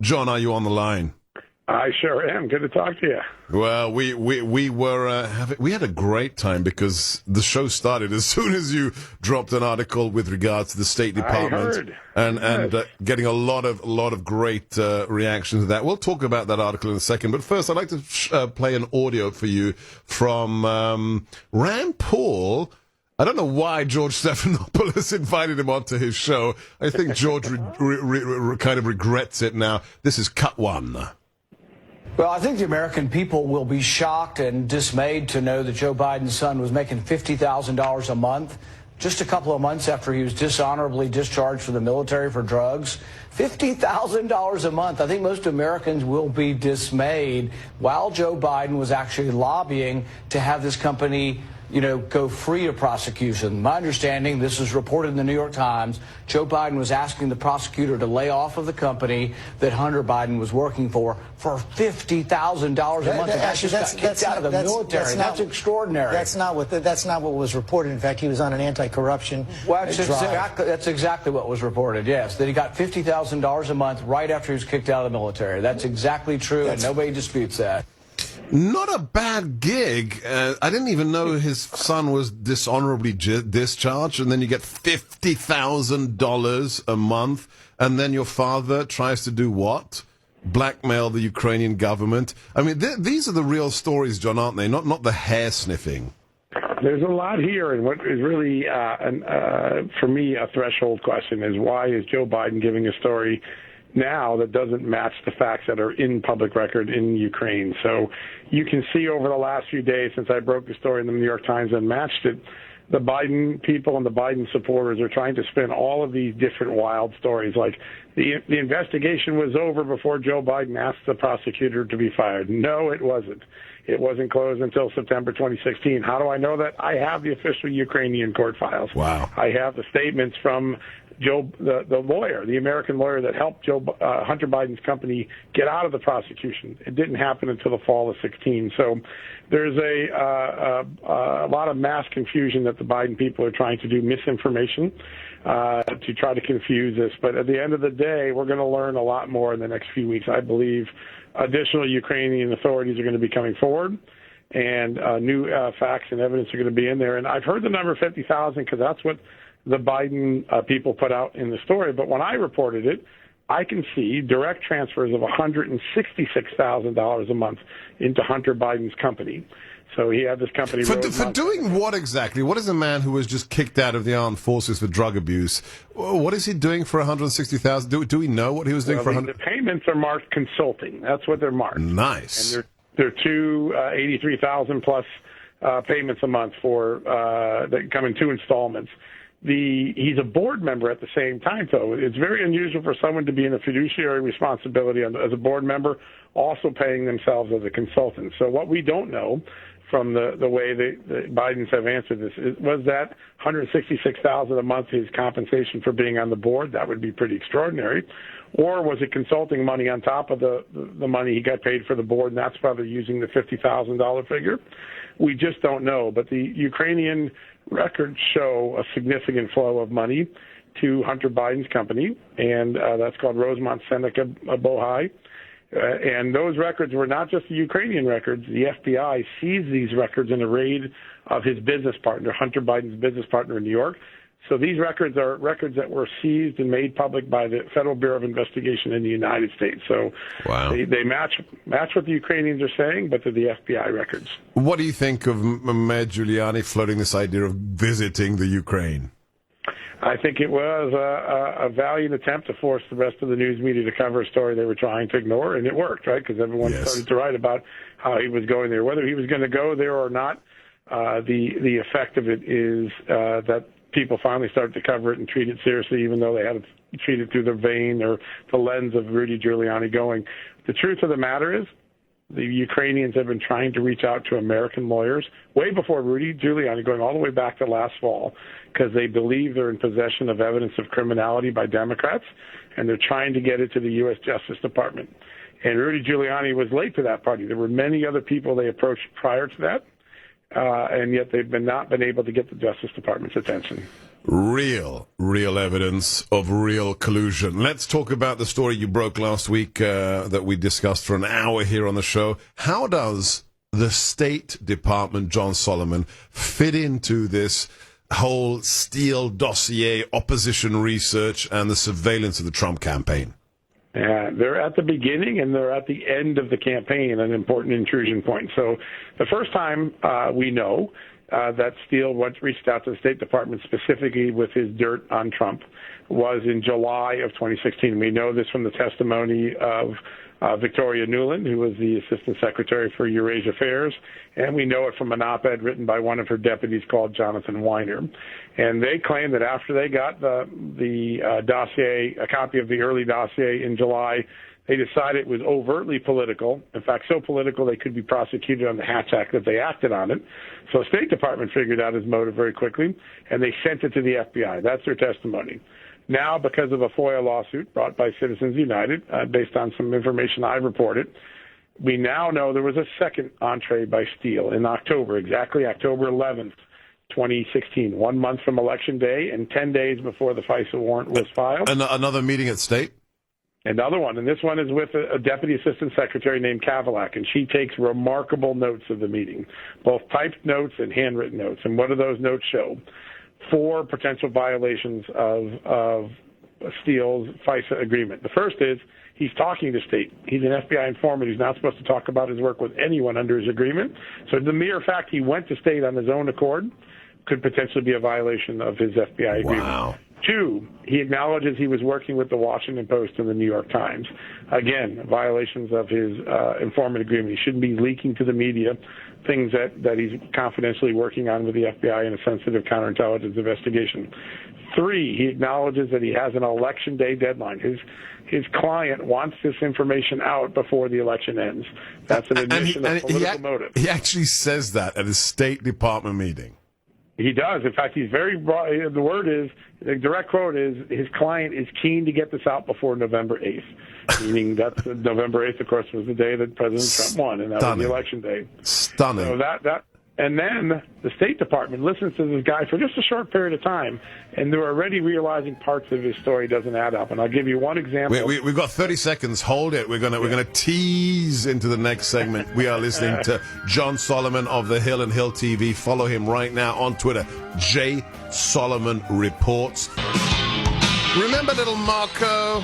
John, are you on the line? I sure am. Good to talk to you. Well, we had a great time because the show started as soon as you dropped an article with regards to the State Department, and getting a lot of great reactions to that. We'll talk about that article in a second, but first I'd like to play an audio for you from Rand Paul. I don't know why George Stephanopoulos invited him onto his show. I think George kind of regrets it now. This is cut one. Well, I think the American people will be shocked and dismayed to know that Joe Biden's son was making $50,000 a month just a couple of months after he was dishonorably discharged from the military for drugs. $50,000 a month. I think most Americans will be dismayed while Joe Biden was actually lobbying to have this company go free of prosecution. My understanding, this is reported in the New York Times, Joe Biden was asking the prosecutor to lay off of the company that Hunter Biden was working for $50,000 a month. That's just got kicked out of the military. That's extraordinary. That's not what was reported. In fact, he was on an anti-corruption drive. That's exactly what was reported, yes, that he got $50,000 a month right after he was kicked out of the military. That's exactly true, and nobody disputes that. Not a bad gig. I didn't even know his son was dishonorably discharged, and then you get $50,000 a month, and then your father tries to do what? Blackmail the Ukrainian government. I mean, these are the real stories, John, aren't they? Not the hair sniffing. There's a lot here, and what is really, for me, a threshold question is why is Joe Biden giving a story now that doesn't match the facts that are in public record in Ukraine? So you can see over the last few days since I broke the story in the New York Times and matched it, the Biden people and the Biden supporters are trying to spin all of these different wild stories, like the investigation was over before Joe Biden asked the prosecutor to be fired. No, it wasn't. It wasn't closed until September 2016. How do I know that? I have the official Ukrainian court files. Wow. I have the statements from Joe, the lawyer, the American lawyer that helped Hunter Biden's company get out of the prosecution. It didn't happen until the fall of 16. So there's a lot of mass confusion that the Biden people are trying to do misinformation to try to confuse this. But at the end of the day, we're going to learn a lot more in the next few weeks. I believe additional Ukrainian authorities are going to be coming forward, and new facts and evidence are going to be in there. And I've heard the number 50,000 because that's what the Biden people put out in the story. But when I reported it, I can see direct transfers of $166,000 a month into Hunter Biden's company. So he had this company. For doing what exactly? What is a man who was just kicked out of the armed forces for drug abuse? What is he doing for $160,000? Do we know what he was doing for $100,000? The payments are marked consulting. That's what they're marked. Nice. And they're two $83,000 plus payments a month for that come in two installments. He's a board member at the same time, though. It's very unusual for someone to be in a fiduciary responsibility as a board member, also paying themselves as a consultant. So what we don't know from the way the Bidens have answered this was that $166,000 a month his compensation for being on the board. That would be pretty extraordinary. Or was it consulting money on top of the money he got paid for the board, and that's why they're using the $50,000 figure? We just don't know. But the Ukrainian records show a significant flow of money to Hunter Biden's company, and that's called Rosemont Seneca Bohai. And those records were not just the Ukrainian records. The FBI seized these records in a raid of his business partner, Hunter Biden's business partner in New York. So these records are records that were seized and made public by the Federal Bureau of Investigation in the United States. So wow. They match what the Ukrainians are saying, but they're the FBI records. What do you think of Mayor Giuliani floating this idea of visiting the Ukraine? I think it was a valiant attempt to force the rest of the news media to cover a story they were trying to ignore, and it worked, right? Because everyone started to write about how he was going there. Whether he was going to go there or not, the effect of it is that people finally started to cover it and treat it seriously, even though they had to treat it through the vein or the lens of Rudy Giuliani going. The truth of the matter is the Ukrainians have been trying to reach out to American lawyers way before Rudy Giuliani, going all the way back to last fall, because they believe they're in possession of evidence of criminality by Democrats, and they're trying to get it to the U.S. Justice Department. And Rudy Giuliani was late to that party. There were many other people they approached prior to that, and yet they've not been able to get the Justice Department's attention. Real evidence of real collusion. Let's talk about the story you broke last week that we discussed for an hour here on the show. How does the State Department, John Solomon, fit into this whole Steele dossier, opposition research, and the surveillance of the Trump campaign? Yeah, they're at the beginning and they're at the end of the campaign, an important intrusion point. So the first time we know that Steele reached out to the State Department specifically with his dirt on Trump was in July of 2016. We know this from the testimony of Victoria Nuland, who was the Assistant Secretary for Eurasia Affairs, and we know it from an op-ed written by one of her deputies called Jonathan Weiner. And they claim that after they got the dossier, a copy of the early dossier in July, they decided it was overtly political. In fact, so political they could be prosecuted on the Hatch Act that they acted on it. So the State Department figured out his motive very quickly, and they sent it to the FBI. That's their testimony. Now, because of a FOIA lawsuit brought by Citizens United, based on some information I reported, we now know there was a second entree by Steele in October, exactly October 11th, 2016, 1 month from Election Day and 10 days before the FISA warrant was filed. Another meeting at State? Another one, and this one is with a Deputy Assistant Secretary named Kavalak, and she takes remarkable notes of the meeting, both typed notes and handwritten notes. And what do those notes show? 4 potential violations of Steele's FISA agreement. The first is he's talking to State. He's an FBI informant. He's not supposed to talk about his work with anyone under his agreement. So the mere fact he went to State on his own accord could potentially be a violation of his FBI agreement. Wow. 2, he acknowledges he was working with the Washington Post and the New York Times. Again, violations of his informant agreement. He shouldn't be leaking to the media things that he's confidentially working on with the FBI in a sensitive counterintelligence investigation. 3, he acknowledges that he has an election day deadline. His client wants this information out before the election ends. That's an admission of political motive. He actually says that at a State Department meeting. He does. In fact, he's very broad. The direct quote is, his client is keen to get this out before November 8th, meaning that November 8th, of course, was the day that President Trump won, and that was the election day. Stunning. So and then the State Department listens to this guy for just a short period of time, and they're already realizing parts of his story doesn't add up. And I'll give you one example. We've got 30 seconds. Hold it. We're gonna tease into the next segment. We are listening to John Solomon of The Hill and Hill TV. Follow him right now on Twitter. J. Solomon Reports. Remember little Marco?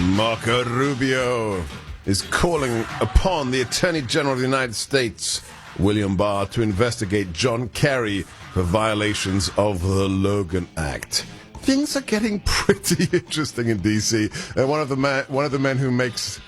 Marco Rubio is calling upon the Attorney General of the United States, William Barr, to investigate John Kerry for violations of the Logan Act. Things are getting pretty interesting in D.C. And one of the men who makes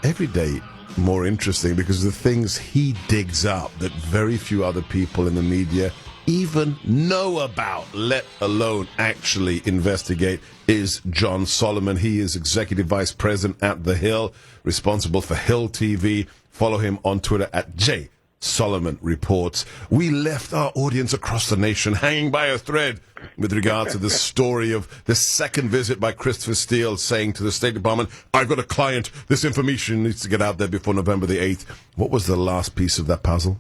every day more interesting because of the things he digs up that very few other people in the media even know about, let alone actually investigate, is John Solomon. He is Executive Vice President at The Hill, responsible for Hill TV. Follow him on Twitter at J. Solomon Reports. We left our audience across the nation hanging by a thread with regard to the story of the second visit by Christopher Steele saying to the State Department, I've got a client, this information needs to get out there before November the 8th. What was the last piece of that puzzle?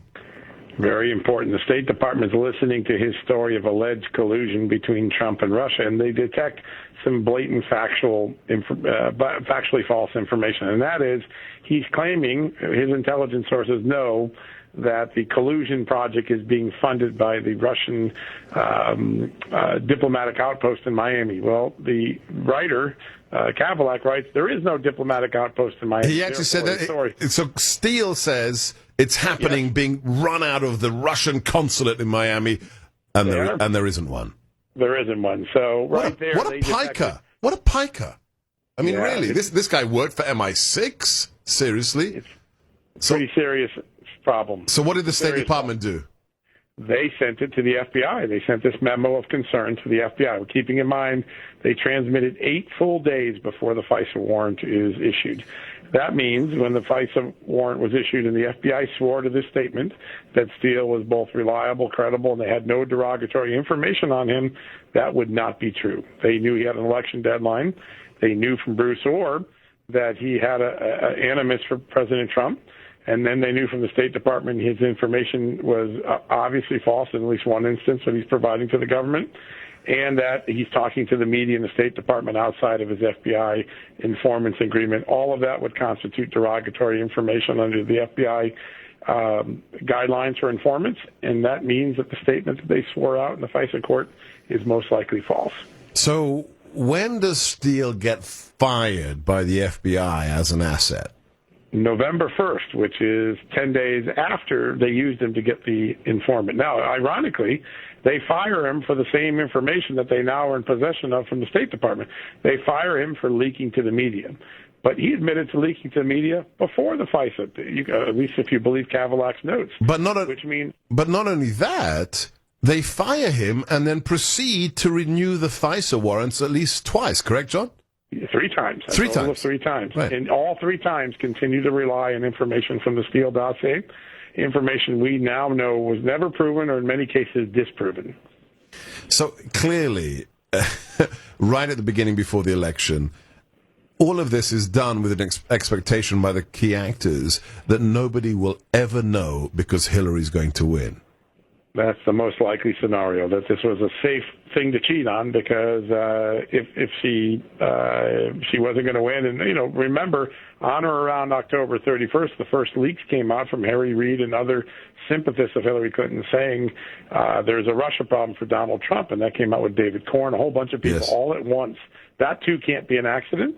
Very important. The State Department is listening to his story of alleged collusion between Trump and Russia, and they detect some blatant factually false information. And that is, he's claiming, his intelligence sources know, that the collusion project is being funded by the Russian diplomatic outpost in Miami. Well, the writer, Kavalak, writes, there is no diplomatic outpost in Miami. He actually said that. So Steele says it's happening, being run out of the Russian consulate in Miami, and there isn't one. There isn't one. So what a piker! What a piker! I mean, really, this guy worked for MI6? Seriously? It's pretty serious problem. So what did the State Department do? They sent it to the FBI. They sent this memo of concern to the FBI. Keeping in mind, they transmitted 8 full days before the FISA warrant is issued. That means when the FISA warrant was issued and the FBI swore to this statement that Steele was both reliable, credible, and they had no derogatory information on him, that would not be true. They knew he had an election deadline. They knew from Bruce Orr that he had an animus for President Trump. And then they knew from the State Department his information was obviously false in at least one instance that he's providing to the government, and that he's talking to the media and the State Department outside of his FBI informants agreement. All of that would constitute derogatory information under the FBI guidelines for informants, and that means that the statement that they swore out in the FISA court is most likely false. So when does Steele get fired by the FBI as an asset? November 1st, which is 10 days after they used him to get the informant. Now, ironically, they fire him for the same information that they now are in possession of from the State Department. They fire him for leaking to the media. But he admitted to leaking to the media before the FISA, at least if you believe Cavalac's notes. But not only that, they fire him and then proceed to renew the FISA warrants at least twice, correct, John? 3 times. Three times. Right. And all 3 times continue to rely on information from the Steele dossier, information we now know was never proven or in many cases disproven. So clearly, right at the beginning before the election, all of this is done with an expectation by the key actors that nobody will ever know because Hillary's going to win. That's the most likely scenario, that this was a safe thing to cheat on because if she wasn't going to win. And, remember, on or around October 31st, the first leaks came out from Harry Reid and other sympathists of Hillary Clinton saying there's a Russia problem for Donald Trump, and that came out with David Corn, a whole bunch of people all at once. That, too, can't be an accident.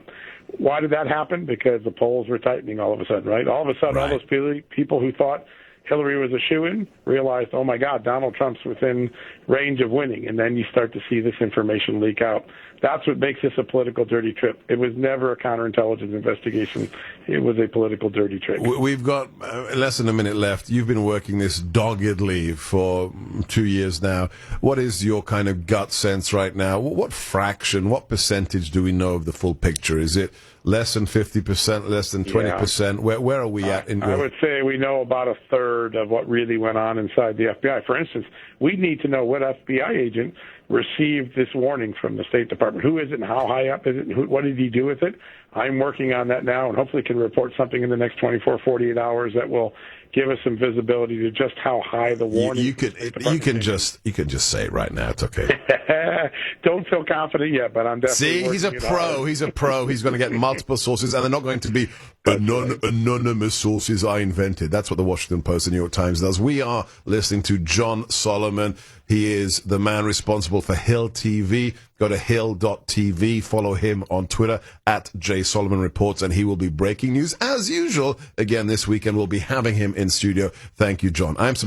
Why did that happen? Because the polls were tightening all of a sudden, right? All of a sudden, all those people who thought Hillary was a shoo-in realized, oh, my God, Donald Trump's within range of winning. And then you start to see this information leak out. That's what makes this a political dirty trick. It was never a counterintelligence investigation. It was a political dirty trick. We've got less than a minute left. You've been working this doggedly for 2 years now. What is your kind of gut sense right now? What fraction, what percentage do we know of the full picture? Is it less than 50%, less than 20%? Where are we at? I would say we know about a third of what really went on inside the FBI. For instance, we need to know what FBI agent received this warning from the State Department. Who is it and how high up is it? What did he do with it? I'm working on that now and hopefully can report something in the next 24, 48 hours that will give us some visibility to just how high the warning. You can just say it right now. It's okay. Don't feel confident yet, but I'm definitely. See, he's a pro. He's a pro. He's going to get multiple sources, and they're not going to be anonymous sources I invented. That's what the Washington Post and New York Times does. We are listening to John Solomon. He is the man responsible for Hill TV. Go to hill.tv. Follow him on Twitter at @JSolomonReports, and he will be breaking news as usual. Again, this weekend we'll be having him in studio. Thank you, John.